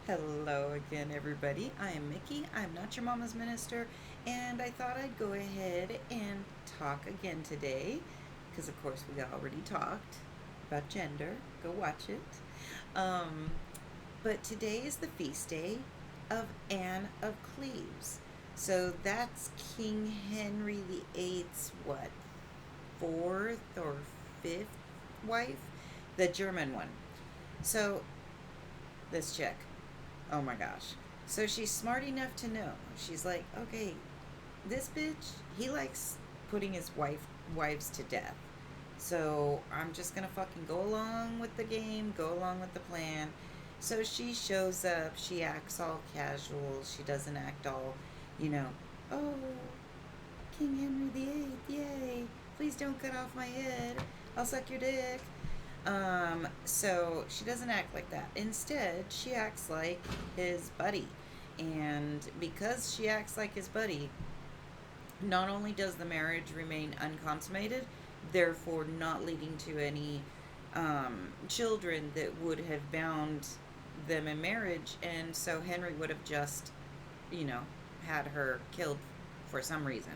Hello again, everybody. I am Mickey. I'm not your mama's minister, and I thought I'd go ahead and talk again today because, of course, we already talked about gender. Go watch it. Um, but today is the feast day of Anne of Cleves. So that's King Henry VIII's what, fourth or fifth wife? The German one. So let's check. Oh my gosh. So she's smart enough to know. She's like, okay, this bitch, he likes putting his wives to death. So I'm just gonna fucking go along with the game, go along with the plan. So she shows up, she acts all casual, she doesn't act all, you know, oh, King Henry VIII, yay, please don't cut off my head, I'll suck your dick. So she doesn't act like that. Instead, she acts like his buddy. And because she acts like his buddy, not only does the marriage remain unconsummated, therefore not leading to any children that would have bound them in marriage, and so Henry would have just, you know, had her killed for some reason.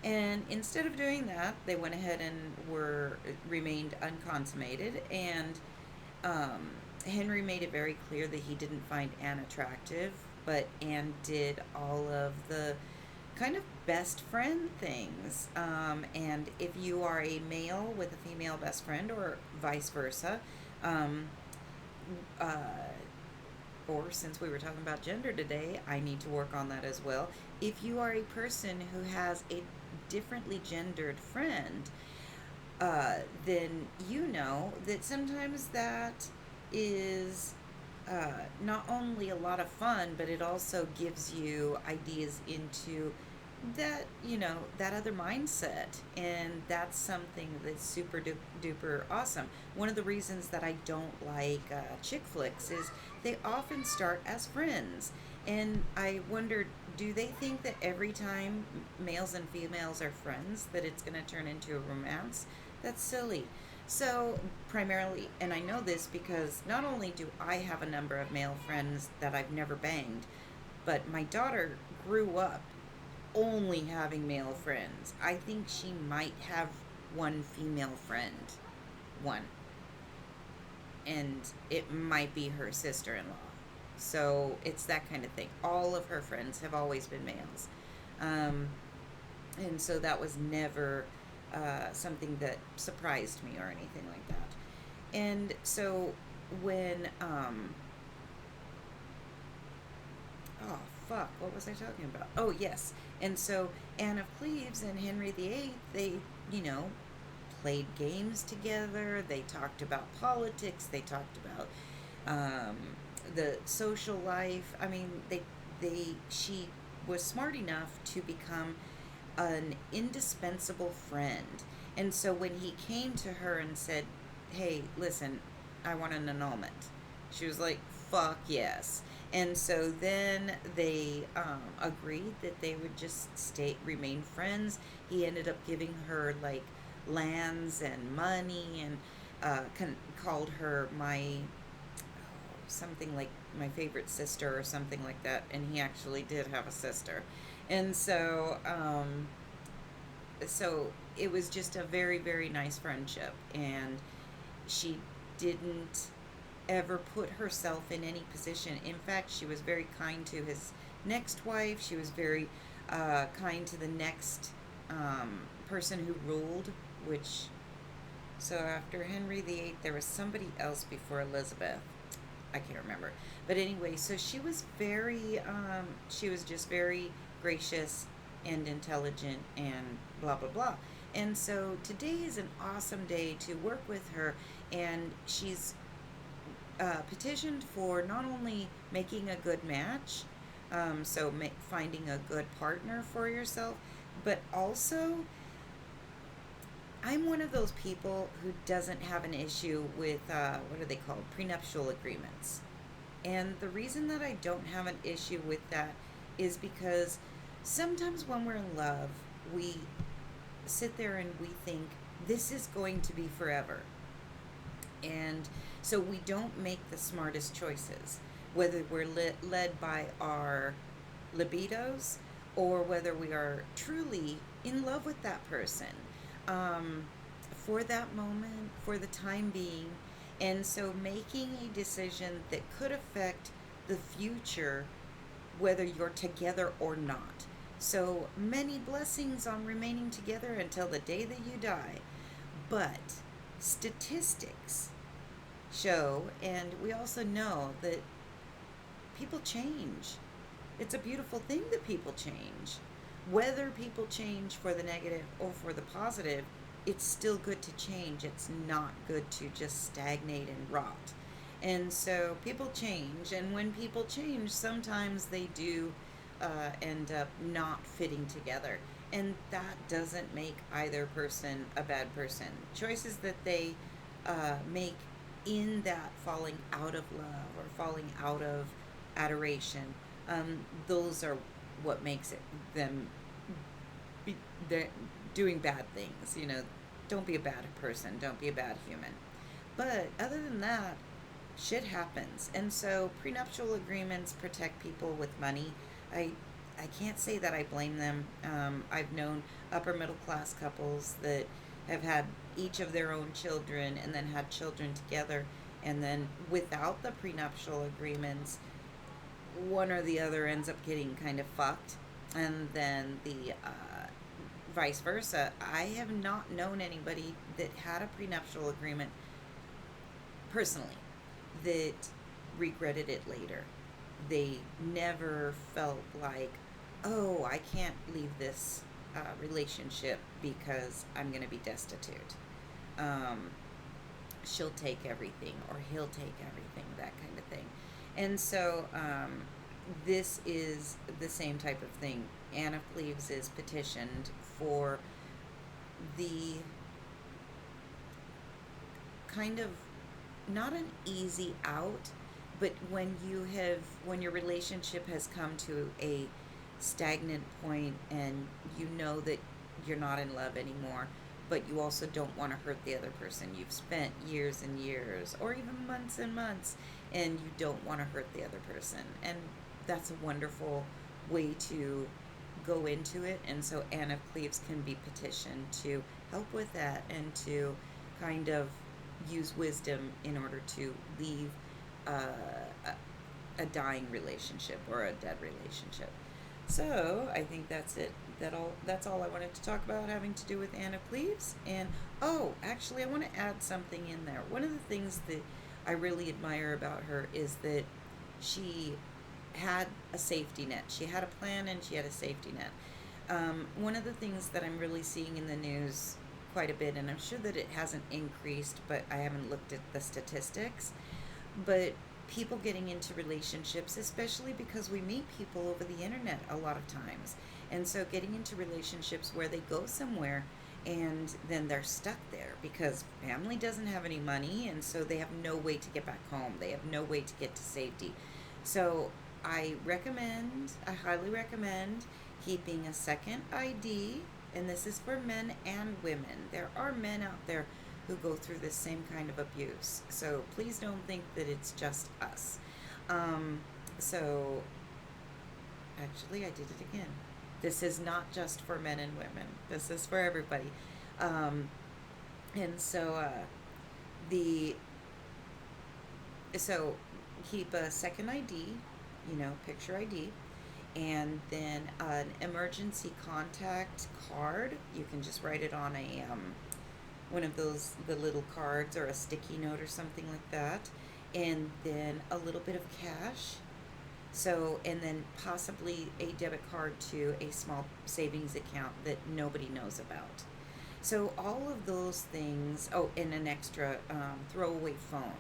And instead of doing that, they went ahead and were remained unconsummated. And um, Henry made it very clear that he didn't find Anne attractive, but Anne did all of the kind of best friend things. And if you are a male with a female best friend, or vice versa, um, uh, or since we were talking about gender today, I need to work on that as well. If you are a person who has a differently gendered friend, then you know that sometimes that is not only a lot of fun, but it also gives you ideas into that, that other mindset. And that's something that's super duper awesome. One of the reasons that I don't like chick flicks is they often start as friends. And I wondered, do they think that every time males and females are friends that it's going to turn into a romance? That's silly. So, primarily, and I know this because not only do I have a number of male friends that I've never banged, but my daughter grew up only having male friends. I think she might have one female friend. One. And it might be her sister in law. So it's that kind of thing. All of her friends have always been males. Um, and so that was never something that surprised me or anything like that. And so when oh fuck, what was I talking about? Oh yes. And so Anne of Cleves and Henry VIII, they, you know, played games together. They talked about politics. They talked about um, the social life. I mean, she was smart enough to become an indispensable friend. And so when he came to her and said, hey, listen, I want an annulment, she was like, fuck yes. And so then they agreed that they would just remain friends. He ended up giving her like lands and money, and called her something like my favorite sister or something like that. And he actually did have a sister. And so it was just a very, very nice friendship. And she didn't ever put herself in any position. In fact, she was very kind to his next wife. She was very kind to the next person who ruled, which, so after Henry VIII, there was somebody else before Elizabeth. I can't remember. But anyway, so she was just very gracious and intelligent and blah, blah, blah. And so today is an awesome day to work with her. And she's petitioned for not only making a good match, finding a good partner for yourself, but also I'm one of those people who doesn't have an issue with what are they called? Prenuptial agreements. And the reason that I don't have an issue with that is because sometimes when we're in love, we sit there and we think this is going to be forever. And so we don't make the smartest choices. whether we're led by our libidos or whether we are truly in love with that person um, for that moment, for the time being. And so making a decision that could affect the future, whether you're together or not. So many blessings on remaining together until the day that you die. But statistics show, and we also know that people change. It's a beautiful thing that people change. Whether people change for the negative or for the positive, it's still good to change. It's not good to just stagnate and rot. And so people change, and when people change, sometimes they do end up not fitting together. And that doesn't make either person a bad person. Choices that they make in that falling out of love or falling out of adoration, those are what makes it them be, they're doing bad things. Don't be a bad person. Don't be a bad human. But other than that, shit happens. And so prenuptial agreements protect people with money. I I can't say that I blame them. I've known upper middle class couples that have had each of their own children and then had children together, and then without the prenuptial agreements, one or the other ends up getting kind of fucked, and then the vice versa. I have not known anybody that had a prenuptial agreement personally that regretted it later. They never felt like, oh, I can't leave this relationship because I'm going to be destitute. Um, she'll take everything, or he'll take everything, that kind of thing. And so this is the same type of thing. Anne of Cleves is petitioned for the kind of not an easy out, but when your relationship has come to a stagnant point and you know that you're not in love anymore, but you also don't want to hurt the other person. You've spent years and years, or even months and months, and you don't want to hurt the other person. And that's a wonderful way to go into it. And so Anne of Cleves can be petitioned to help with that and to kind of use wisdom in order to leave uh, a dying relationship or a dead relationship. So I think that's it. That's all I wanted to talk about having to do with Anne of Cleves. And oh, actually, I want to add something in there. One of the things that I really admire about her is that she had a safety net. She had a plan and she had a safety net. One of the things that I'm really seeing in the news quite a bit, and I'm sure that it hasn't increased, but I haven't looked at the statistics, but people getting into relationships, especially because we meet people over the internet a lot of times. And so getting into relationships where they go somewhere and then they're stuck there because family doesn't have any money, and so they have no way to get back home. They have no way to get to safety. So I highly recommend keeping a second ID, and this is for men and women. There are men out there who go through this same kind of abuse. So please don't think that it's just us. So actually, I did it again. This is not just for men and women. This is for everybody. Um, and so the so keep a second ID, picture ID, and then an emergency contact card. You can just write it on a one of the little cards or a sticky note or something like that, and then a little bit of cash. So, and then possibly a debit card to a small savings account that nobody knows about. So all of those things. Oh, and an extra throwaway phone.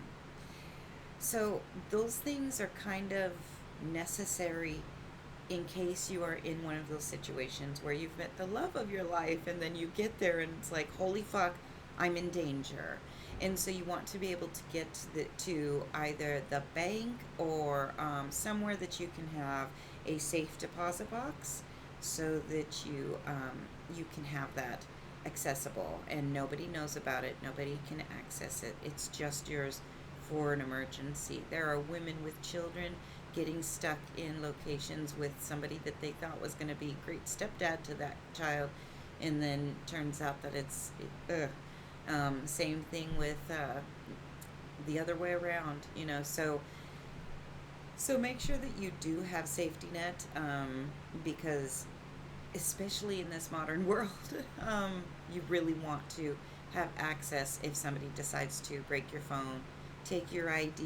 So those things are kind of necessary in case you are in one of those situations where you've met the love of your life and then you get there and it's like, holy fuck, I'm in danger. And so you want to be able to get to either the bank or somewhere that you can have a safe deposit box so that you can have that accessible and nobody knows about it. Nobody can access it. It's just yours for an emergency. There are women with children getting stuck in locations with somebody that they thought was going to be a great stepdad to that child, and then turns out that same thing with the other way around, so make sure that you do have safety net, because especially in this modern world, you really want to have access if somebody decides to break your phone, take your ID.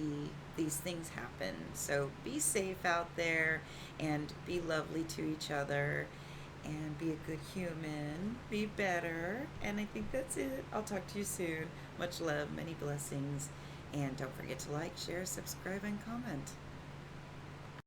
These things happen. So be safe out there and be lovely to each other and be a good human. Be better. And I think that's it. I'll talk to you soon. Much love, many blessings. And don't forget to like, share, subscribe, and comment.